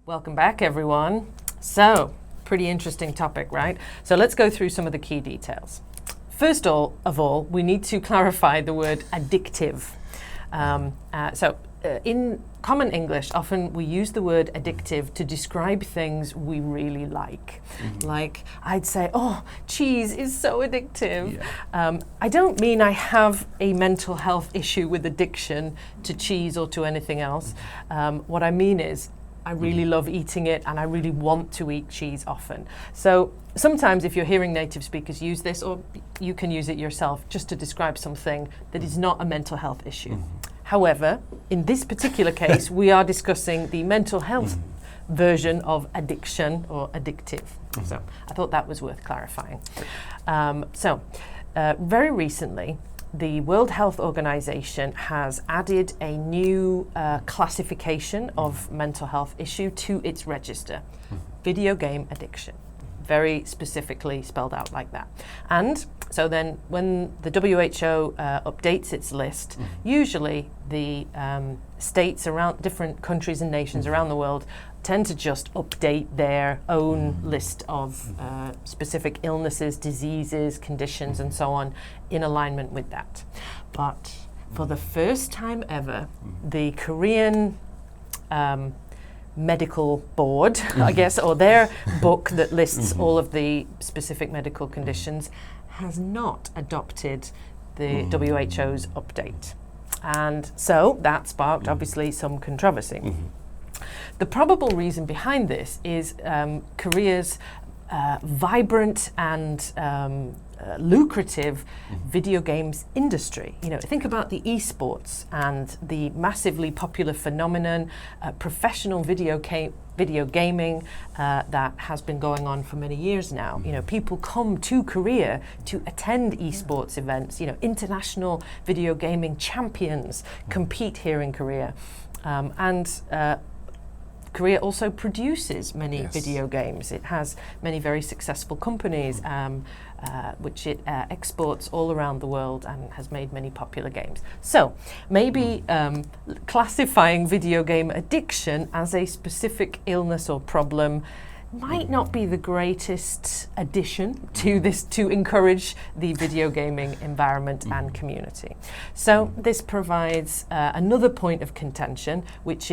Welcome back, everyone. So, pretty interesting topic, right? So let's go through some of the key details. First of all, we need to clarify the word addictive. In common English, often we use the word addictive to describe things we really like. Like, I'd say, oh, cheese is so addictive. Yeah. I don't mean I have a mental health issue with addiction to cheese or to anything else. What I mean is, I really love eating it and I really want to eat cheese often. So sometimes if you're hearing native speakers use this, or you can use it yourself just to describe something that is not a mental health issue. However, in this particular case, we are discussing the mental health version of addiction or addictive. So I thought that was worth clarifying. Very recently, the World Health Organization has added a new classification of mental health issue to its register, video game addiction, very specifically spelled out like that. And so then when the WHO updates its list, usually the states around different countries and nations around the world tend to just update their own list of specific illnesses, diseases, conditions, and so on in alignment with that. But for the first time ever, the Korean medical board, I guess, or their book that lists all of the specific medical conditions, has not adopted the WHO's update. And so that sparked, obviously, some controversy. The probable reason behind this is Korea's vibrant and lucrative video games industry. You know, think about the esports and the massively popular phenomenon, professional video gaming that has been going on for many years now. You know, people come to Korea to attend esports events. You know, international video gaming champions compete here in Korea, and Korea also produces many video games. It has many very successful companies, which it exports all around the world and has made many popular games. So maybe classifying video game addiction as a specific illness or problem might not be the greatest addition to this, to encourage the video gaming environment and community. So this provides another point of contention, which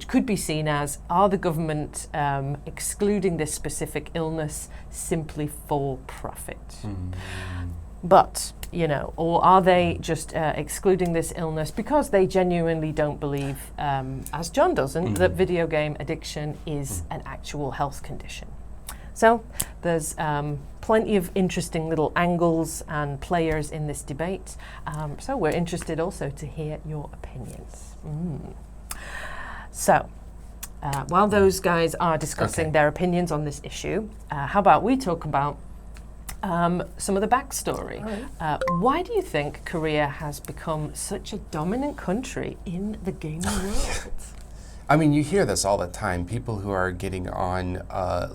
could be seen as, are the government excluding this specific illness simply for profit? But, you know, or are they just excluding this illness because they genuinely don't believe, as John doesn't, that video game addiction is an actual health condition? So there's plenty of interesting little angles and players in this debate. So we're interested also to hear your opinions. So while those guys are discussing their opinions on this issue, how about we talk about some of the backstory. Why do you think Korea has become such a dominant country in the gaming world? I mean, you hear this all the time. People who are getting on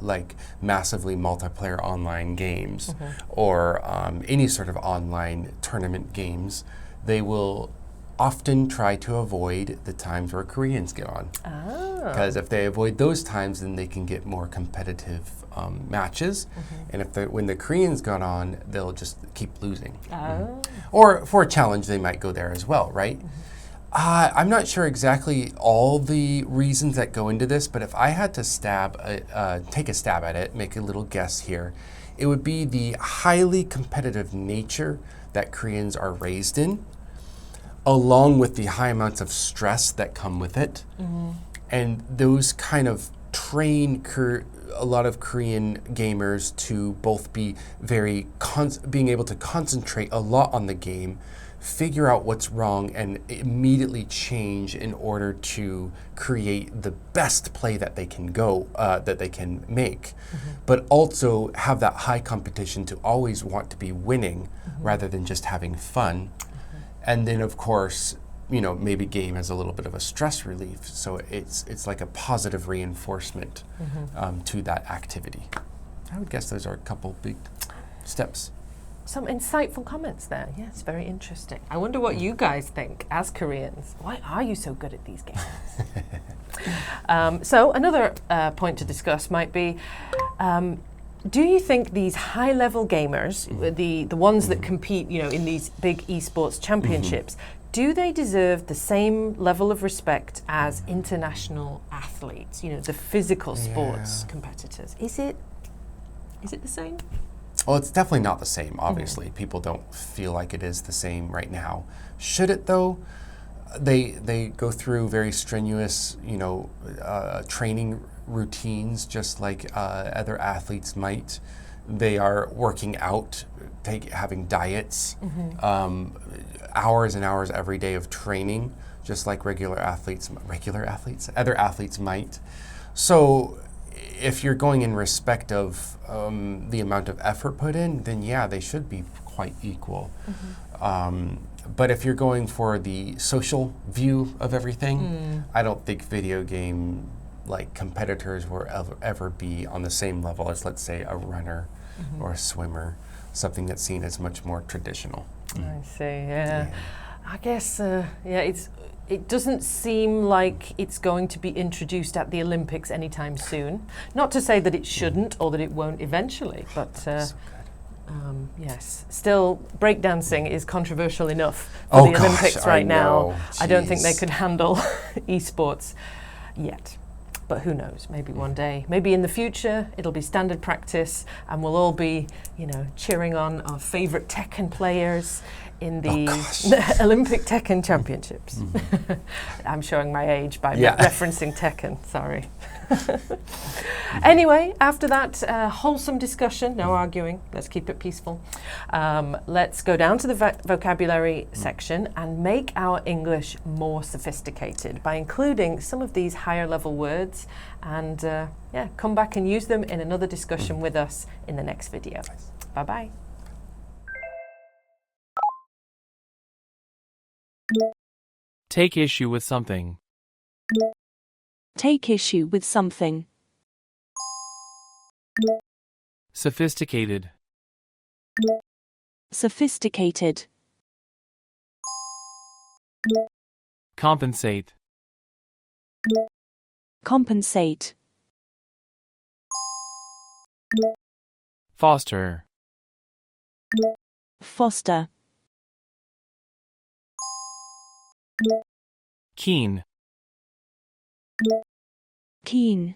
like massively multiplayer online games or any sort of online tournament games, they will often try to avoid the times where Koreans get on. Because if they avoid those times, then they can get more competitive matches. And when the Koreans got on, they'll just keep losing. Or for a challenge, they might go there as well, right? I'm not sure exactly all the reasons that go into this, but if I had to take a stab at it, make a little guess here, it would be the highly competitive nature that Koreans are raised in, along with the high amounts of stress that come with it. And those kind of train a lot of Korean gamers to both be being able to concentrate a lot on the game, figure out what's wrong, and immediately change in order to create the best play that they can make, but also have that high competition to always want to be winning rather than just having fun. And then, of course, you know, maybe game as a little bit of a stress relief. So it's like a positive reinforcement to that activity. I would guess those are a couple big steps. some insightful comments there. Yes, very interesting. I wonder what you guys think as Koreans. Why are you so good at these games? So another point to discuss might be, do you think these high-level gamers, the ones that compete, in these big esports championships, do they deserve the same level of respect as international athletes? The physical sports competitors. Is it the same? Well, it's definitely not the same, obviously. People don't feel like it is the same right now. Should it, though? They go through very strenuous, training routines, just like other athletes might. They are working out, having diets, hours and hours every day of training, just like other athletes might. So if you're going in respect of the amount of effort put in, then yeah, they should be quite equal. But if you're going for the social view of everything, I don't think video game competitors will ever be on the same level as, let's say, a runner or a swimmer, something that's seen as much more traditional. I see. Yeah. I guess. It doesn't seem like it's going to be introduced at the Olympics anytime soon. Not to say that it shouldn't or that it won't eventually, but yes, still breakdancing is controversial enough for the Olympics right now. I don't think they could handle esports yet. But who knows, maybe one day, maybe in the future, it'll be standard practice and we'll all be, cheering on our favorite Tekken players in the Olympic Tekken Championships. I'm showing my age by referencing Tekken, sorry. Anyway, after that wholesome discussion, no arguing, let's keep it peaceful. Let's go down to the vocabulary section and make our English more sophisticated by including some of these higher level words and come back and use them in another discussion with us in the next video. Bye-bye. Take issue with something. Take issue with something. Sophisticated. Sophisticated. Compensate. Compensate. Foster. Foster. Keen. Keen.